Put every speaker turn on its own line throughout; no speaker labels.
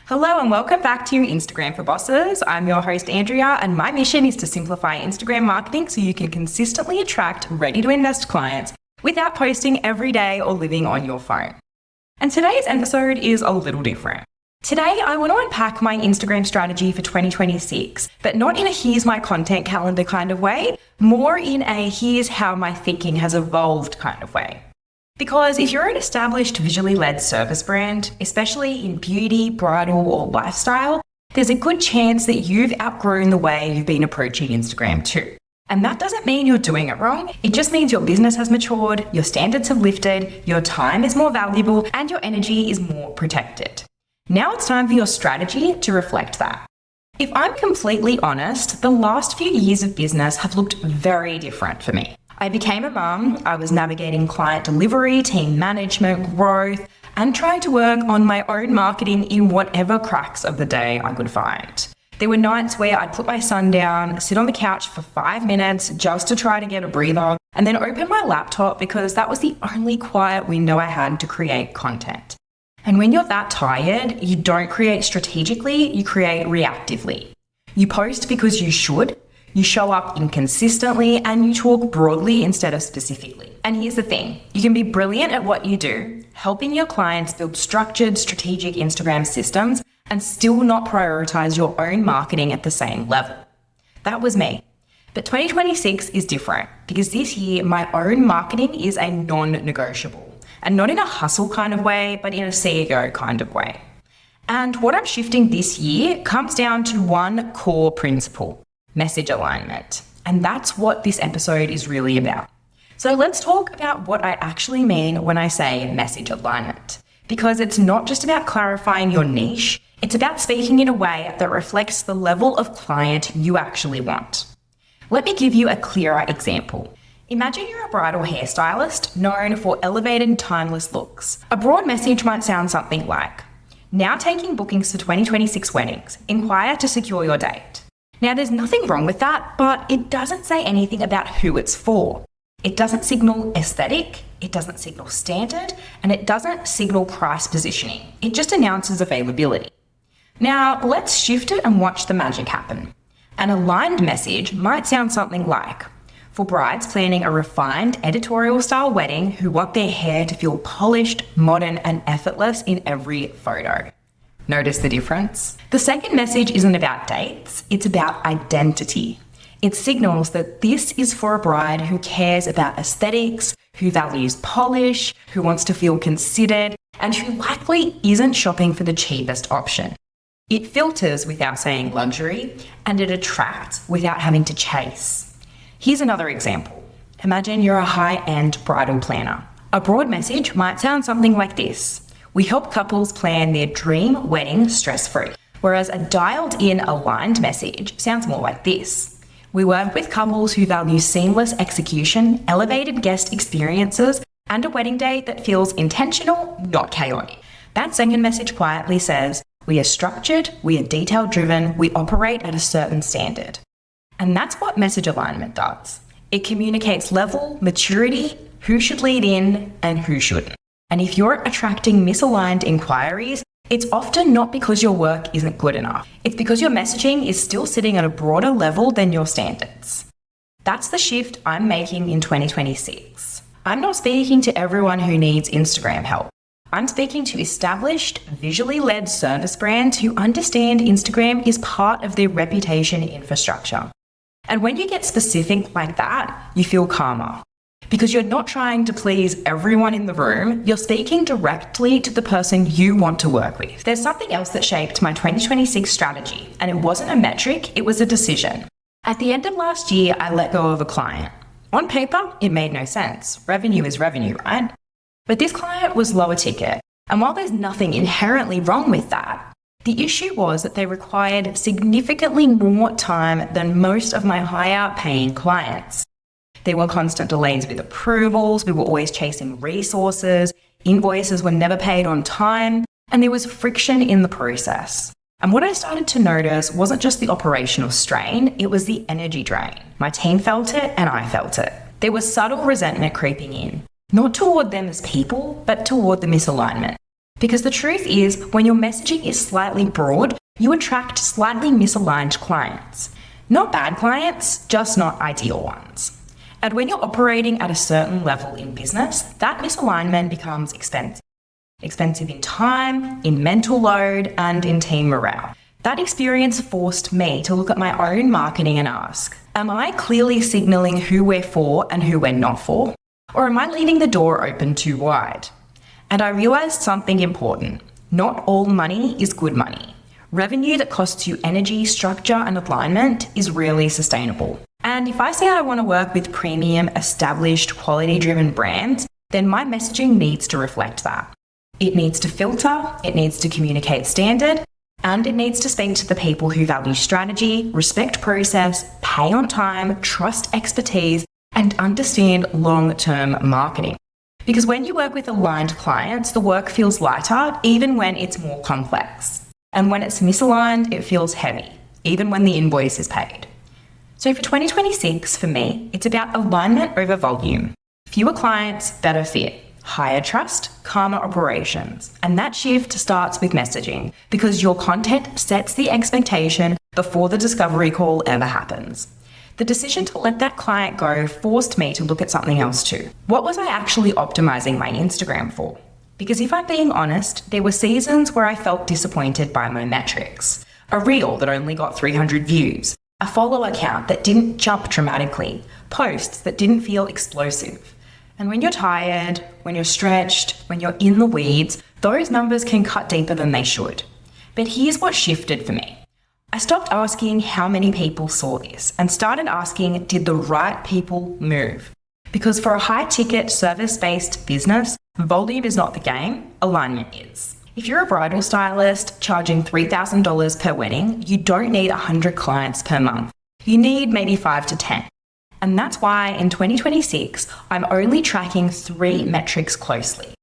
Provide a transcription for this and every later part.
Hello and welcome back to Instagram for Bosses. I'm your host, Andrea, and my mission is to simplify Instagram marketing so you can consistently attract ready-to-invest clients without posting every day or living on your phone. And today's episode is a little different. Today, I want to unpack my Instagram strategy for 2026, but not in a here's my content calendar kind of way, more in a here's how my thinking has evolved kind of way. Because if you're an established visually led service brand, especially in beauty, bridal, or lifestyle, there's a good chance that you've outgrown the way you've been approaching Instagram too. And that doesn't mean you're doing it wrong. It just means your business has matured, your standards have lifted, your time is more valuable, and your energy is more protected. Now it's time for your strategy to reflect that. If I'm completely honest, the last few years of business have looked very different for me. I became a mum, I was navigating client delivery, team management, growth, and trying to work on my own marketing in whatever cracks of the day I could find. There were nights where I'd put my son down, sit on the couch for 5 minutes just to try to get a breather, and then open my laptop because that was the only quiet window I had to create content. And when you're that tired, you don't create strategically, you create reactively. You post because you should. You show up inconsistently and you talk broadly instead of specifically. And here's the thing, you can be brilliant at what you do, helping your clients build structured, strategic Instagram systems and still not prioritize your own marketing at the same level. That was me. But 2026 is different because this year my own marketing is a non-negotiable, and not in a hustle kind of way, but in a CEO kind of way. And what I'm shifting this year comes down to one core principle: message alignment. And that's what this episode is really about. So let's talk about what I actually mean when I say message alignment. Because it's not just about clarifying your niche, it's about speaking in a way that reflects the level of client you actually want. Let me give you a clearer example. Imagine you're a bridal hairstylist known for elevated, timeless looks. A broad message might sound something like, now taking bookings for 2026 weddings, inquire to secure your date. Now, there's nothing wrong with that, but it doesn't say anything about who it's for. It doesn't signal aesthetic, it doesn't signal standard, and it doesn't signal price positioning. It just announces availability. Now, let's shift it and watch the magic happen. An aligned message might sound something like, for brides planning a refined editorial-style wedding who want their hair to feel polished, modern, and effortless in every photo. Notice the difference? The second message isn't about dates, it's about identity. It signals that this is for a bride who cares about aesthetics, who values polish, who wants to feel considered, and who likely isn't shopping for the cheapest option. It filters without saying luxury, and it attracts without having to chase. Here's another example. Imagine you're a high-end bridal planner. A broad message might sound something like this. We help couples plan their dream wedding stress-free, whereas a dialed-in aligned message sounds more like this. We work with couples who value seamless execution, elevated guest experiences, and a wedding day that feels intentional, not chaotic. That second message quietly says, we are structured, we are detail-driven, we operate at a certain standard. And that's what message alignment does. It communicates level, maturity, who should lead in and who shouldn't. And if you're attracting misaligned inquiries, it's often not because your work isn't good enough. It's because your messaging is still sitting at a broader level than your standards. That's the shift I'm making in 2026. I'm not speaking to everyone who needs Instagram help. I'm speaking to established, visually led service brands who understand Instagram is part of their reputation infrastructure. And when you get specific like that, you feel calmer. Because you're not trying to please everyone in the room, you're speaking directly to the person you want to work with. There's something else that shaped my 2026 strategy, and it wasn't a metric, it was a decision. At the end of last year, I let go of a client. On paper, it made no sense. Revenue is revenue, right? But this client was lower ticket, and while there's nothing inherently wrong with that, the issue was that they required significantly more time than most of my higher paying clients. There were constant delays with approvals, we were always chasing resources, invoices were never paid on time, and there was friction in the process. And what I started to notice wasn't just the operational strain, it was the energy drain. My team felt it and I felt it. There was subtle resentment creeping in, not toward them as people, but toward the misalignment. Because the truth is, when your messaging is slightly broad, you attract slightly misaligned clients. Not bad clients, just not ideal ones. And when you're operating at a certain level in business, that misalignment becomes expensive. Expensive in time, in mental load, and in team morale. That experience forced me to look at my own marketing and ask, am I clearly signaling who we're for and who we're not for? Or am I leaving the door open too wide? And I realized something important. Not all money is good money. Revenue that costs you energy, structure, and alignment is rarely sustainable. And if I say I want to work with premium, established, quality-driven brands, then my messaging needs to reflect that. It needs to filter, it needs to communicate standard, and it needs to speak to the people who value strategy, respect process, pay on time, trust expertise, and understand long-term marketing. Because when you work with aligned clients, the work feels lighter, even when it's more complex. And when it's misaligned, it feels heavy, even when the invoice is paid. So for 2026, for me, it's about alignment over volume. Fewer clients, better fit. Higher trust, calmer operations. And that shift starts with messaging, because your content sets the expectation before the discovery call ever happens. The decision to let that client go forced me to look at something else too. What was I actually optimizing my Instagram for? Because if I'm being honest, there were seasons where I felt disappointed by my metrics. A reel that only got 300 views, a follower count that didn't jump dramatically, posts that didn't feel explosive. And when you're tired, when you're stretched, when you're in the weeds, those numbers can cut deeper than they should. But here's what shifted for me. I stopped asking how many people saw this and started asking, did the right people move? Because for a high-ticket, service-based business, volume is not the game, alignment is. If you're a bridal stylist charging $3,000 per wedding, you don't need 100 clients per month. You need maybe 5 to 10. And that's why in 2026, I'm only tracking 3 metrics closely.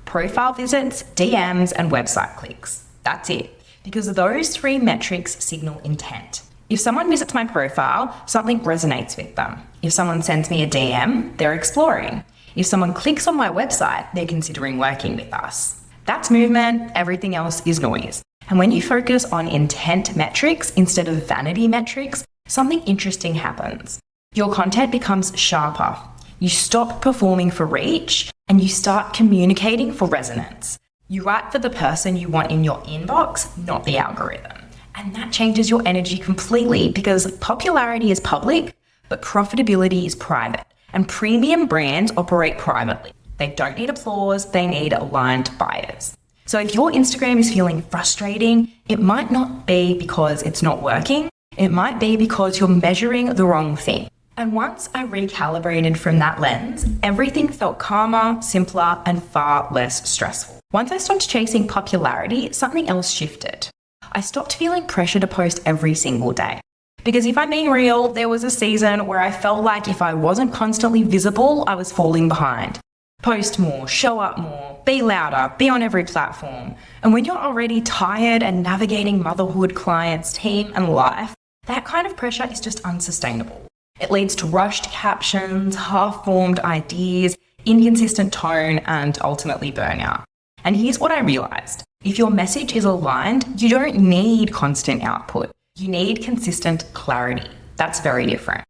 Profile visits, DMs, and website clicks. That's it. Because those 3 metrics signal intent. If someone visits my profile, something resonates with them. If someone sends me a DM, they're exploring. If someone clicks on my website, they're considering working with us. That's movement, everything else is noise. And when you focus on intent metrics instead of vanity metrics, something interesting happens. Your content becomes sharper. You stop performing for reach and you start communicating for resonance. You write for the person you want in your inbox, not the algorithm. And that changes your energy completely because popularity is public, but profitability is private. And premium brands operate privately. They don't need applause, they need aligned buyers. So if your Instagram is feeling frustrating, it might not be because it's not working. It might be because you're measuring the wrong thing. And once I recalibrated from that lens, everything felt calmer, simpler, and far less stressful. Once I stopped chasing popularity, something else shifted. I stopped feeling pressure to post every single day. Because if I'm being real, there was a season where I felt like if I wasn't constantly visible, I was falling behind. Post more, show up more, be louder, be on every platform. And when you're already tired and navigating motherhood, clients, team, and life, that kind of pressure is just unsustainable. It leads to rushed captions, half-formed ideas, inconsistent tone, and ultimately burnout. And here's what I realized. If your message is aligned, you don't need constant output. You need consistent clarity. That's very different.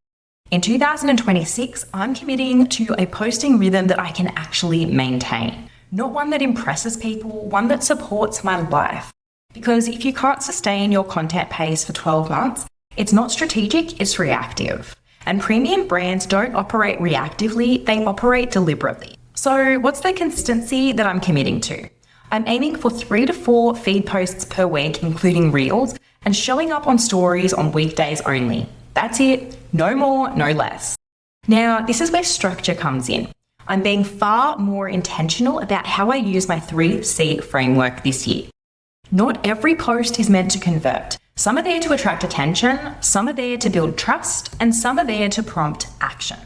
In 2026, I'm committing to a posting rhythm that I can actually maintain. Not one that impresses people, one that supports my life. Because if you can't sustain your content pace for 12 months, it's not strategic, it's reactive. And premium brands don't operate reactively, they operate deliberately. So what's the consistency that I'm committing to? I'm aiming for 3 to 4 feed posts per week, including reels, and showing up on stories on weekdays only. That's it. No more, no less. Now, this is where structure comes in. I'm being far more intentional about how I use my 3C framework this year. Not every post is meant to convert. Some are there to attract attention, some are there to build trust, and some are there to prompt action.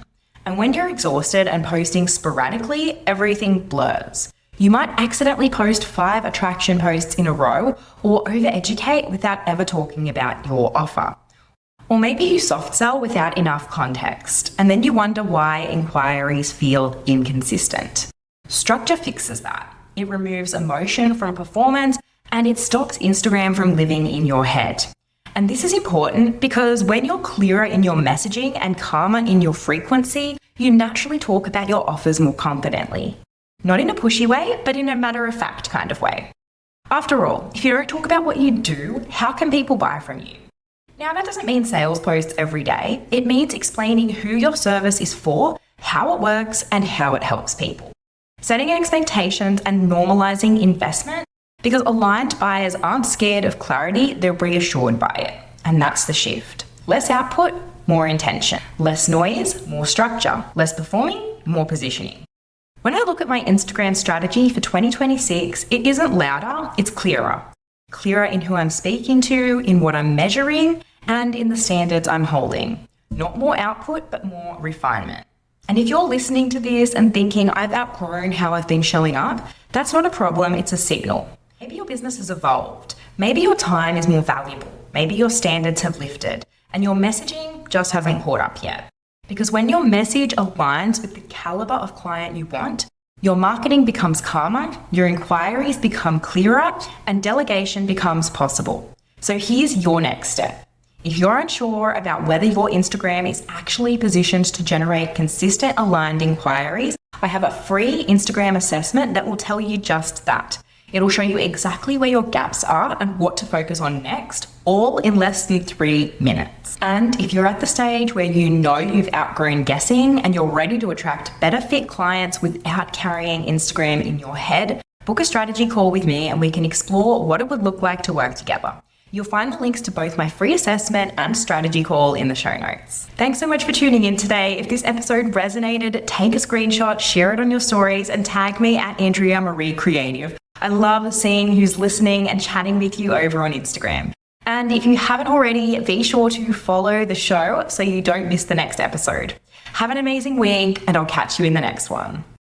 And when you're exhausted and posting sporadically, everything blurs. You might accidentally post 5 attraction posts in a row or overeducate without ever talking about your offer. Or maybe you soft sell without enough context, and then you wonder why inquiries feel inconsistent. Structure fixes that. It removes emotion from performance, and it stops Instagram from living in your head. And this is important because when you're clearer in your messaging and calmer in your frequency, you naturally talk about your offers more confidently. Not in a pushy way, but in a matter-of-fact kind of way. After all, if you don't talk about what you do, how can people buy from you? Now, that doesn't mean sales posts every day. It means explaining who your service is for, how it works, and how it helps people. Setting expectations and normalizing investment, because aligned buyers aren't scared of clarity, they're reassured by it. And that's the shift. Less output, more intention. Less noise, more structure. Less performing, more positioning. When I look at my Instagram strategy for 2026, it isn't louder, it's clearer. Clearer in who I'm speaking to, in what I'm measuring, and in the standards I'm holding. Not more output, but more refinement. And if you're listening to this and thinking, I've outgrown how I've been showing up, that's not a problem, it's a signal. Maybe your business has evolved. Maybe your time is more valuable. Maybe your standards have lifted and your messaging just hasn't caught up yet. Because when your message aligns with the caliber of client you want, your marketing becomes calmer, your inquiries become clearer, and delegation becomes possible. So here's your next step. If you're unsure about whether your Instagram is actually positioned to generate consistent aligned inquiries, I have a free Instagram assessment that will tell you just that. It'll show you exactly where your gaps are and what to focus on next, all in less than 3 minutes. And if you're at the stage where you know you've outgrown guessing and you're ready to attract better fit clients without carrying Instagram in your head, book a strategy call with me and we can explore what it would look like to work together. You'll find the links to both my free assessment and strategy call in the show notes. Thanks so much for tuning in today. If this episode resonated, take a screenshot, share it on your stories, and tag me at Andrea Marie Creative. I love seeing who's listening and chatting with you over on Instagram. And if you haven't already, be sure to follow the show so you don't miss the next episode. Have an amazing week, and I'll catch you in the next one.